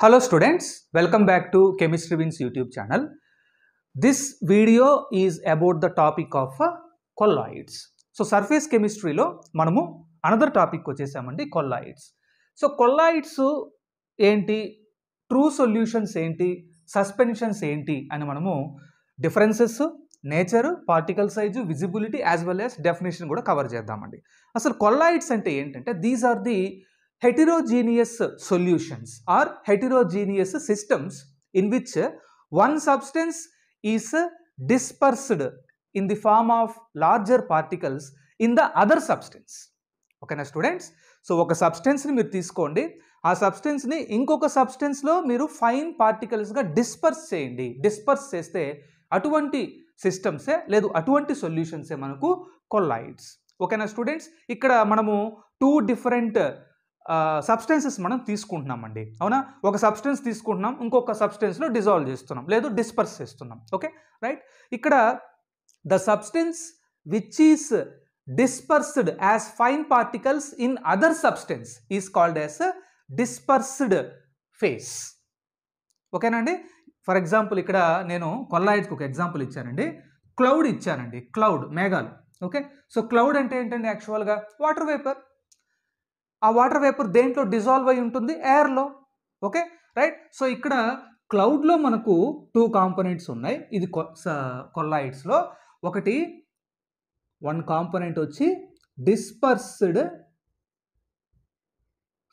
Hello students, welcome back to Chemistry Wins YouTube channel. This video is about the topic of colloids. So surface chemistry lo manamu another topic వచ్చేసామండి colloids. So colloids ఏంటి, true solutions ఏంటి, suspensions ఏంటి అని మనము differences, nature, particle size, visibility as well as definition కూడా cover చేద్దామండి. అసలు colloids అంటే ఏంటంటే these are the heterogeneous solutions or heterogeneous systems in which one substance is dispersed in the form of larger particles in the other substance. ఓకేనా students? So ఒక సబ్స్టెన్స్ని మీరు తీసుకోండి, ఆ సబ్స్టెన్స్ని ఇంకొక సబ్స్టెన్స్లో మీరు ఫైన్ పార్టికల్స్గా డిస్పర్స్ చేయండి. డిస్పర్స్ చేస్తే అటువంటి సిస్టమ్సే లేదు అటువంటి సొల్యూషన్సే మనకు కొల్లాయిడ్స్. ఓకేనా స్టూడెంట్స్? ఇక్కడ మనము టూ డిఫరెంట్ సబ్స్టెన్సెస్ మనం తీసుకుంటున్నామండి, అవునా? ఒక సబ్స్టెన్స్ తీసుకుంటున్నాం, ఇంకొక సబ్స్టెన్స్లో డిజాల్వ్ చేస్తున్నాం, లేదు డిస్పర్స్ చేస్తున్నాం. Okay right. ఇక్కడ the substance which is dispersed as fine particles in other substance is called as a dispersed phase. ఓకేనండి? ఫర్ ఎగ్జాంపుల్ ఇక్కడ నేను కొల్లాయిడ్స్కి ఒక ఎగ్జాంపుల్ ఇచ్చానండి, క్లౌడ్ ఇచ్చానండి. క్లౌడ్ మేఘాలు. ఓకే, సో క్లౌడ్ అంటే ఏంటండి? యాక్చువల్గా వాటర్ వేపర్. ఆ వాటర్ వేపర్ దేంట్లో డిజాల్వ్ అయి ఉంటుంది? ఎయిర్లో. Okay right. సో ఇక్కడ క్లౌడ్లో మనకు టూ కాంపోనెంట్స్ ఉన్నాయి. ఇది కొల్లాయిడ్స్లో ఒకటి వన్ కాంపోనెంట్ వచ్చి డిస్పర్స్డ్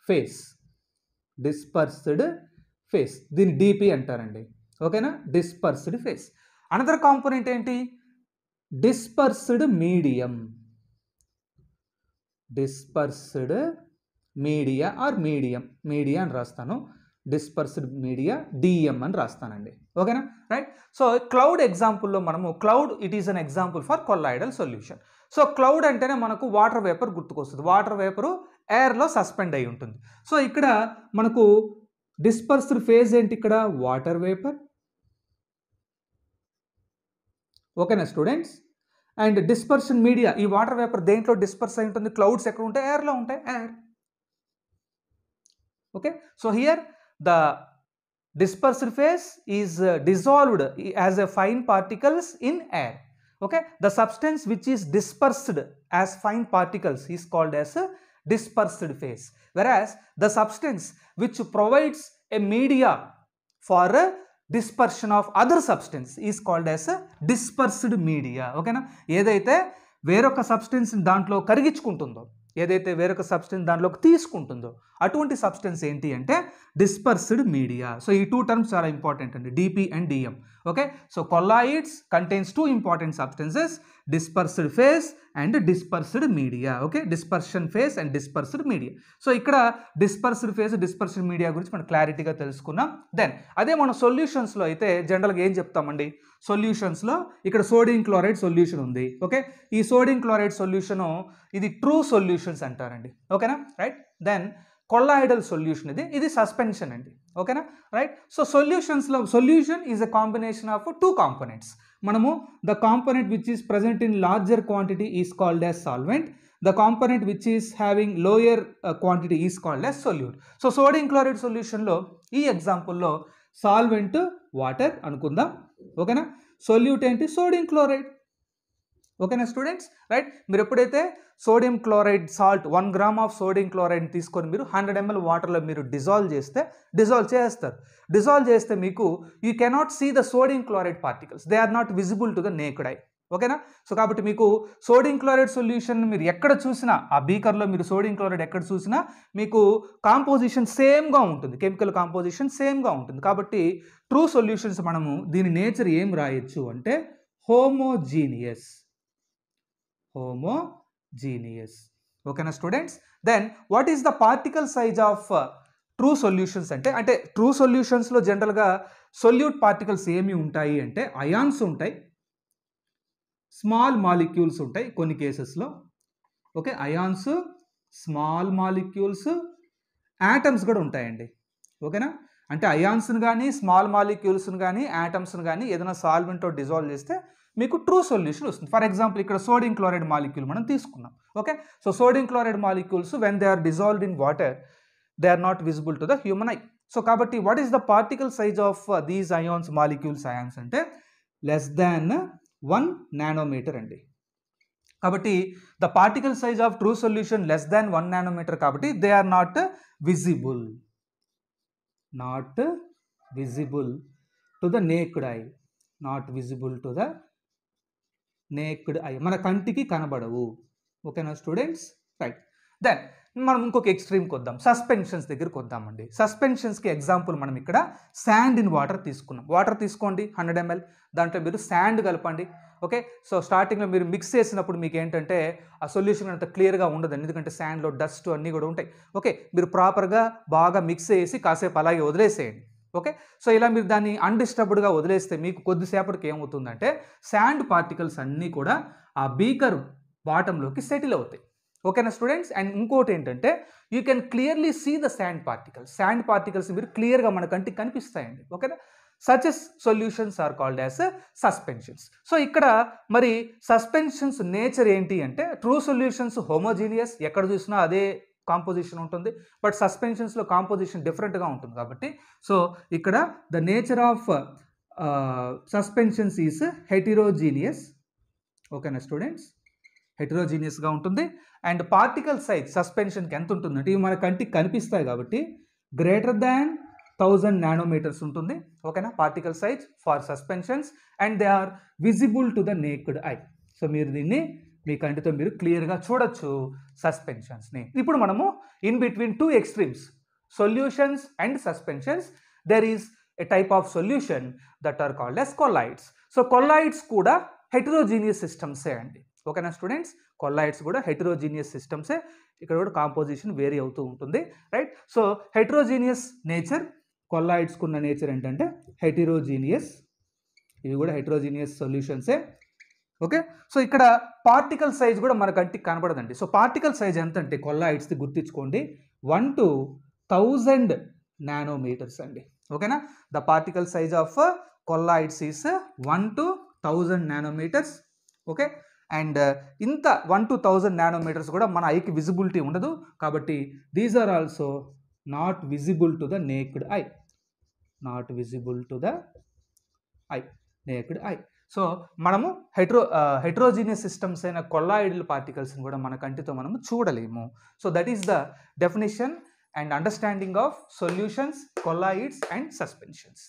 ఫేస్. డిస్పర్స్డ్ ఫేస్, దీన్ని డిపి అంటారండి. ఓకేనా? Dispersed phase. అనదర్ కాంపోనెంట్ ఏంటి? Dispersed medium. Dispersed media or media అని రాస్తాను. డిస్పర్స్డ్ మీడియా డిఎం అని రాస్తానండి. ఓకేనా రైట్. సో క్లౌడ్ ఎగ్జాంపుల్లో మనము cloud it is an example for colloidal solution. So cloud అంటేనే మనకు వాటర్ వేపర్ గుర్తుకొస్తుంది. వాటర్ వేపరు ఎయిర్లో సస్పెండ్ అయి ఉంటుంది. సో ఇక్కడ మనకు డిస్పర్స్డ్ ఫేజ్ ఏంటి? ఇక్కడ వాటర్ వేపర్. ఓకేనా స్టూడెంట్స్? అండ్ డిస్పర్షన్ మీడియా, ఈ వాటర్ వేపర్ దేంట్లో డిస్పర్స్ అయి ఉంటుంది? క్లౌడ్స్ ఎక్కడ ఉంటాయి? ఎయిర్లో ఉంటాయి. Air. Okay, so here the dispersed phase is dissolved as a fine particles in air. Okay, the substance which is dispersed as fine particles is called as a dispersed phase, whereas the substance which provides a media for a dispersion of other substance is called as a dispersed media. Okay na? ఏదైతే వేరొక substance దాంట్లో కరిగించుకుంటుందో, ఏదైతే వేరొక substance దాంట్లోకి తీసుకుంటుందో అటువంటి substance ఏంటి అంటే డిస్పర్స్డ్ మీడియా. సో ఈ టూ టర్మ్స్ చాలా ఇంపార్టెంట్ అండి, DP and DM. Okay, so colloids contains two important substances, dispersed phase and dispersed media. Okay, dispersion phase and dispersed media. So ఇక్కడ డిస్పర్స్డ్ ఫేజ్, డిస్పర్స్డ్ మీడియా గురించి మనం క్లారిటీగా తెలుసుకున్నాం. Then అదే మన సొల్యూషన్స్లో అయితే జనరల్గా ఏం చెప్తామండి? సొల్యూషన్స్లో ఇక్కడ సోడియం క్లోరైడ్ సొల్యూషన్ ఉంది. ఓకే, ఈ సోడియం క్లోరైడ్ సొల్యూషను ఇది ట్రూ సొల్యూషన్స్ అంటారండి. ఓకేనా రైట్. దెన్ కొల్లాయిడల్ సొల్యూషన్ ఇది సస్పెన్షన్ అండి. ఓకేనా రైట్. సో సొల్యూషన్స్లో solution is a combination of two components. మనము the component which is present in larger quantity is called as solvent. The component which is having lower quantity is called as solute. So sodium chloride సొల్యూషన్లో ఈ ఎగ్జాంపుల్లో solvent water అనుకుందాం. ఓకేనా, solute ఏంటి? Sodium chloride. ఓకేనా students right. మీరు ఎప్పుడైతే sodium chloride salt 1 gram of sodium chloride తీసుకొని మీరు 100 ml వాటర్లో మీరు డిజాల్వ్ చేస్తారు. డిజాల్వ్ చేస్తే మీకు you cannot see the sodium chloride particles, they are not visible to the naked eye. ఓకేనా, సో కాబట్టి మీకు సోడియం క్లోరైడ్ సొల్యూషన్ మీరు ఎక్కడ చూసినా, ఆ బీకర్లో మీరు సోడియం క్లోరైడ్ ఎక్కడ చూసినా మీకు కాంపోజిషన్ సేమ్గా ఉంటుంది, కెమికల్ కాంపోజిషన్ సేమ్గా ఉంటుంది. కాబట్టి ట్రూ సొల్యూషన్స్ మనము దీని నేచర్ ఏం రాయొచ్చు అంటే హోమోజీనియస్. ఓకేనా students? Then what is the particle size of true solutions అంటే ట్రూ సొల్యూషన్స్లో జనరల్గా సొల్యూట్ పార్టికల్స్ ఏమి ఉంటాయి అంటే అయాన్స్ ఉంటాయి, స్మాల్ మాలిక్యూల్స్ ఉంటాయి కొన్ని కేసెస్లో. Okay, ions, small molecules, atoms కూడా ఉంటాయండి. ఓకేనా, అంటే అయాన్స్ని కానీ స్మాల్ మాలిక్యూల్స్ని కానీ యాటమ్స్ని కానీ ఏదైనా సాల్వెంట్తో డిజాల్వ్ చేస్తే మీకు ట్రూ సొల్యూషన్ వస్తుంది. ఫర్ ఎగ్జాంపుల్ ఇక్కడ సోడియం క్లోరైడ్ మాలిక్యూల్ మనం తీసుకున్నాం. Okay, so sodium chloride molecules when they are dissolved in water they are not visible to the human eye. So కాబట్టి what is the particle size of these ions molecules ions అంటే less than 1 nanometer అండి. కాబట్టి the particle size of true solution less than 1 nanometer కాబట్టి they are not visible to the naked I, not visible to the naked I, మన కంటికి కనబడవు. ఓకేనా students? Right. Then మనం ఇంకొక ఎక్స్ట్రీమ్కి వద్దాం, సస్పెన్షన్స్ దగ్గరికి వద్దామండి. సస్పెన్షన్స్కి ఎగ్జాంపుల్ మనం ఇక్కడ శాండ్ ఇన్ వాటర్ తీసుకున్నాం. వాటర్ తీసుకోండి 100 ml, దాంట్లో మీరు శాండ్ కలపండి. ఓకే, సో స్టార్టింగ్లో మీరు మిక్స్ చేసినప్పుడు మీకు ఏంటంటే ఆ సొల్యూషన్ అంత క్లియర్గా ఉండదు, ఎందుకంటే శాండ్లో డస్ట్ అన్నీ కూడా ఉంటాయి. ఓకే, మీరు ప్రాపర్గా బాగా మిక్స్ చేసి కాసేపు అలాగే వదిలేసేయండి. ఓకే, సో ఇలా మీరు దాన్ని అన్డిస్టర్బ్డ్గా వదిలేస్తే మీకు కొద్దిసేపటికి ఏమవుతుందంటే శాండ్ పార్టికల్స్ అన్నీ కూడా ఆ బీకర్ బాటంలోకి సెటిల్ అవుతాయి. ఓకేనా స్టూడెంట్స్? అండ్ ఇంకోటి ఏంటంటే you can clearly see the sand particles మీరు క్లియర్గా మన కంటికి కనిపిస్తాయండి. ఓకేనా? Such solutions are called as suspensions. So ఇక్కడ మరి సస్పెన్షన్స్ నేచర్ ఏంటి అంటే ట్రూ సొల్యూషన్స్ హోమోజీనియస్, ఎక్కడ చూసినా అదే కాంపోజిషన్ ఉంటుంది. బట్ సస్పెన్షన్స్లో కాంపోజిషన్ డిఫరెంట్గా ఉంటుంది కాబట్టి సో ఇక్కడ the nature of suspensions is heterogeneous. ఓకేనా స్టూడెంట్స్? హెటిరోజీనియస్గా ఉంటుంది. అండ్ పార్టికల్ సైజ్ సస్పెన్షన్కి ఎంత ఉంటుందంటే ఇవి మన కంటికి కనిపిస్తాయి కాబట్టి గ్రేటర్ దాన్ 1000 నానోమీటర్స్ ఉంటుంది. ఓకేనా? Particle size for suspensions and they are visible to the naked eye. So మీరు దీన్ని మీ కంటితో మీరు క్లియర్గా చూడొచ్చు సస్పెన్షన్స్ని. ఇప్పుడు మనము in between 2 extremes solutions and suspensions there is a type of solution that are called as colloids. So colloids కూడా హెటిరోజీనియస్ సిస్టమ్సే అండి. ఓకేనా స్టూడెంట్స్? కొల్లాయిడ్స్ కూడా హెటిరోజీనియస్ సిస్టమ్సే. ఇక్కడ కూడా కాంపోజిషన్ వేరీ అవుతూ ఉంటుంది. రైట్? సో హెటిరోజీనియస్ నేచర్, కొల్లాయిడ్స్కు ఉన్న నేచర్ ఏంటంటే హెటిరోజీనియస్. ఇవి కూడా హెటిరోజీనియస్ సొల్యూషన్సే. ఓకే, సో ఇక్కడ పార్టికల్ సైజ్ కూడా మన కంటికి కనబడదండి. సో పార్టికల్ సైజ్ ఎంత అంటే కొల్లాయిడ్స్ది గుర్తించుకోండి 1 to 1000 నానోమీటర్స్ అండి. ఓకేనా? The particle size of colloids is 1 to 1000 nanometers. Okay, and ఇంత 1 to 1000 నానోమీటర్స్ కూడా మన ఐకి విజిబిలిటీ ఉండదు కాబట్టి these are also not visible to the naked eye, naked eye. So మనము హెట్రోజీనియస్ సిస్టమ్స్ అయిన కొల్లాయిడల్ పార్టికల్స్ని కూడా మన కంటితో మనము చూడలేము. So that is the definition and understanding of solutions, colloids and suspensions.